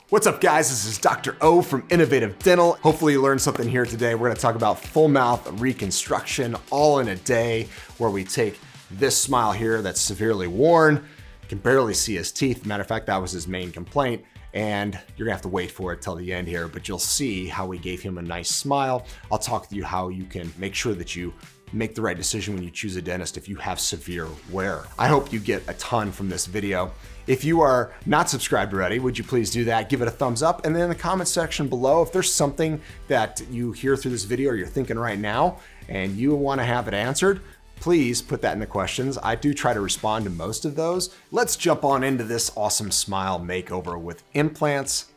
What's up, guys? This is Dr. O from Innovative Dental. Hopefully you learned something here today. We're gonna talk about full mouth reconstruction all in a day, where we take this smile here that's severely worn, you can barely see his teeth. Matter of fact, that was his main complaint. And you're gonna have to wait for it till the end here, but you'll see how we gave him a nice smile. I'll talk to you how you can make sure that you make the right decision when you choose a dentist if you have severe wear. I hope you get a ton from this video. If you are not subscribed already, would you please do that? Give it a thumbs up, and then in the comment section below, if there's something that you hear through this video or you're thinking right now and you wanna have it answered, please put that in the questions. I do try to respond to most of those. Let's jump on into this awesome smile makeover with implants.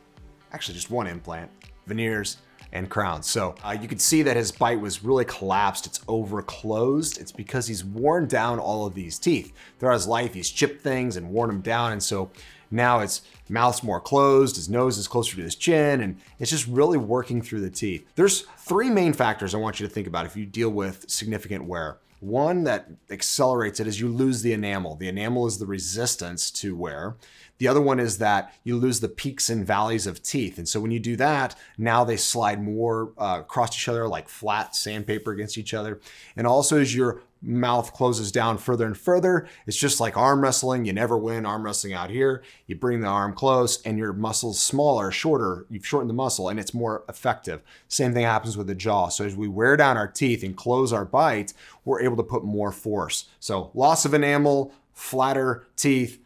Actually, just one implant, veneers, and crowns. So you can see that his bite was really collapsed. It's over closed. It's because he's worn down all of these teeth. Throughout his life, he's chipped things and worn them down. And so now his mouth's more closed, his nose is closer to his chin, and it's just really working through the teeth. There's three main factors I want you to think about if you deal with significant wear. One that accelerates it is you lose the enamel. The enamel is the resistance to wear. The other one is that you lose the peaks and valleys of teeth. And so when you do that, now they slide more across each other like flat sandpaper against each other. And also as your mouth closes down further and further, it's just like arm wrestling. You never win arm wrestling out here. You bring the arm close and your muscle's smaller, shorter. You've shortened the muscle and it's more effective. Same thing happens with the jaw. So as we wear down our teeth and close our bite, we're able to put more force. So loss of enamel, flatter teeth,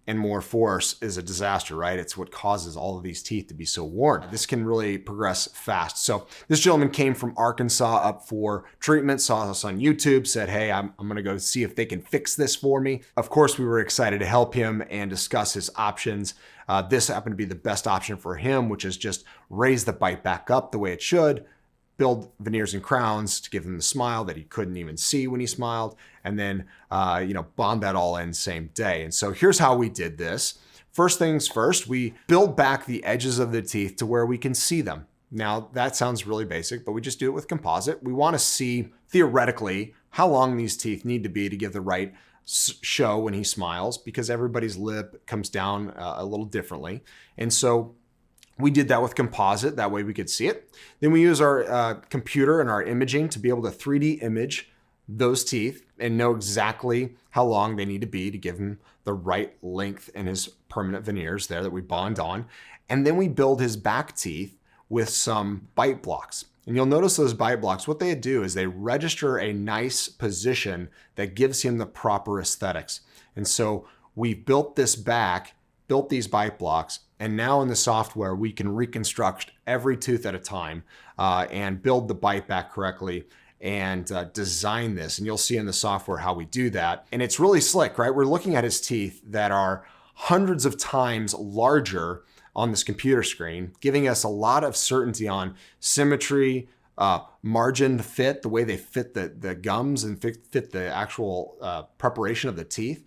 and more force is a disaster, right? It's what causes all of these teeth to be so worn. This can really progress fast. So this gentleman came from Arkansas up for treatment, saw us on YouTube, said, hey, I'm gonna go see if they can fix this for me. Of course, we were excited to help him and discuss his options. This happened to be the best option for him, which is just raise the bite back up the way it should, build veneers and crowns to give him the smile that he couldn't even see when he smiled, and then bond that all in same day. And so here's how we did this. First things first, we build back the edges of the teeth to where we can see them. Now that sounds really basic, but we just do it with composite. We want to see theoretically how long these teeth need to be to give the right show when he smiles, because everybody's lip comes down a little differently. And so we did that with composite, that way we could see it. Then we use our computer and our imaging to be able to 3D image those teeth and know exactly how long they need to be to give him the right length in his permanent veneers there that we bond on. And then we build his back teeth with some bite blocks. And you'll notice those bite blocks, what they do is they register a nice position that gives him the proper aesthetics. And so we've built this back, built these bite blocks, and now in the software, we can reconstruct every tooth at a time and build the bite back correctly and design this. And you'll see in the software how we do that. And it's really slick, right? We're looking at his teeth that are hundreds of times larger on this computer screen, giving us a lot of certainty on symmetry, margin fit, the way they fit the gums and fit the actual preparation of the teeth.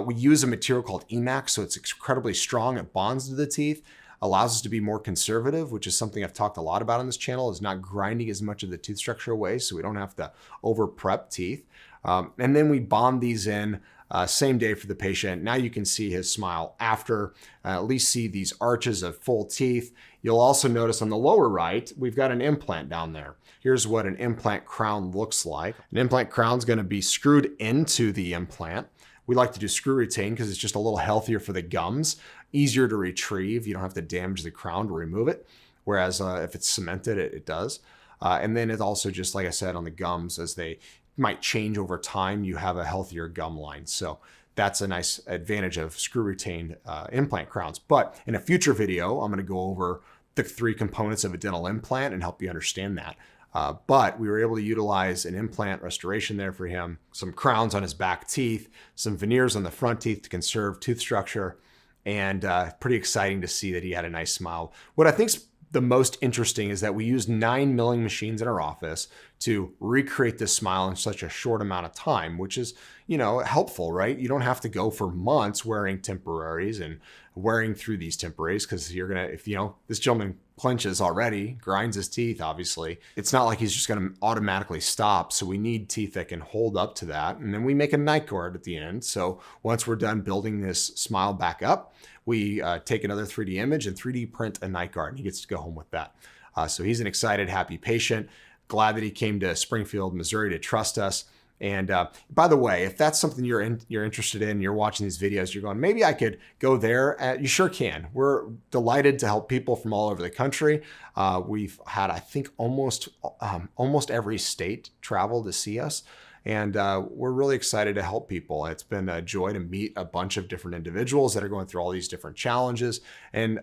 We use a material called emax, so it's incredibly strong. It bonds to the teeth, allows us to be more conservative, which is something I've talked a lot about on this channel, is not grinding as much of the tooth structure away, so we don't have to over prep teeth. And then we bond these in same day for the patient. Now you can see his smile after, at least see these arches of full teeth. You'll also notice on the lower right, we've got an implant down there. Here's what an implant crown looks like. An implant crown is gonna be screwed into the implant. We like to do screw retain because it's just a little healthier for the gums, easier to retrieve. You don't have to damage the crown to remove it. Whereas if it's cemented, it does. And then it also just, like I said, on the gums, as they might change over time, you have a healthier gum line. So that's a nice advantage of screw retained implant crowns. But in a future video, I'm gonna go over the three components of a dental implant and help you understand that. But we were able to utilize an implant restoration there for him, some crowns on his back teeth, some veneers on the front teeth to conserve tooth structure, and pretty exciting to see that he had a nice smile. What I think's the most interesting is that we used 9 milling machines in our office to recreate this smile in such a short amount of time, which is, helpful, right? You don't have to go for months wearing temporaries and wearing through these temporaries, because you're gonna, if you know, this gentleman clenches already, grinds his teeth, obviously. It's not like he's just gonna automatically stop. So we need teeth that can hold up to that. And then we make a night guard at the end. So once we're done building this smile back up, we take another 3D image and 3D print a night guard, and he gets to go home with that. So he's an excited, happy patient. Glad that he came to Springfield, Missouri to trust us. And by the way, if that's something you're interested in, you're watching these videos, you're going, maybe I could go there. You sure can. We're delighted to help people from all over the country. We've had, I think, almost every state travel to see us. And we're really excited to help people. It's been a joy to meet a bunch of different individuals that are going through all these different challenges, and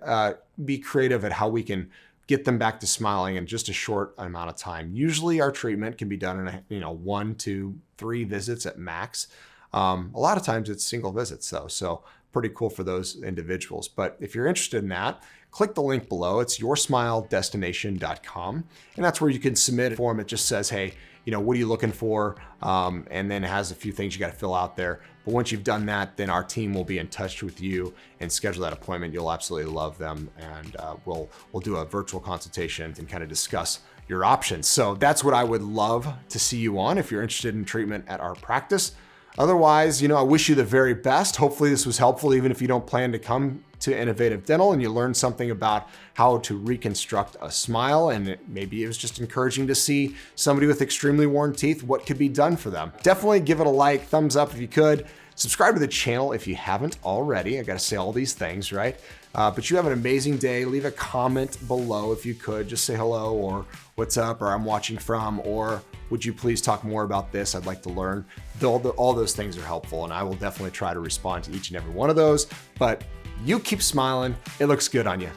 be creative at how we can get them back to smiling in just a short amount of time. Usually our treatment can be done in 1, 2, 3 visits at max. A lot of times it's single visits though, so pretty cool for those individuals. But if you're interested in that, click the link below. It's yoursmiledestination.com, and that's where you can submit a form. It just says, hey, what are you looking for? And then it has a few things you got to fill out there. But once you've done that, then our team will be in touch with you and schedule that appointment. You'll absolutely love them. And we'll do a virtual consultation and kind of discuss your options. So that's what I would love to see you on if you're interested in treatment at our practice. Otherwise, I wish you the very best. Hopefully this was helpful, even if you don't plan to come to Innovative Dental and you learned something about how to reconstruct a smile, and maybe it was just encouraging to see somebody with extremely worn teeth, what could be done for them. Definitely give it a like, thumbs up if you could. Subscribe to the channel if you haven't already. I gotta say all these things, right? But you have an amazing day. Leave a comment below if you could. Just say hello, or what's up, or I'm watching from, or would you please talk more about this? I'd like to learn. All those things are helpful, and I will definitely try to respond to each and every one of those. But you keep smiling. It looks good on you.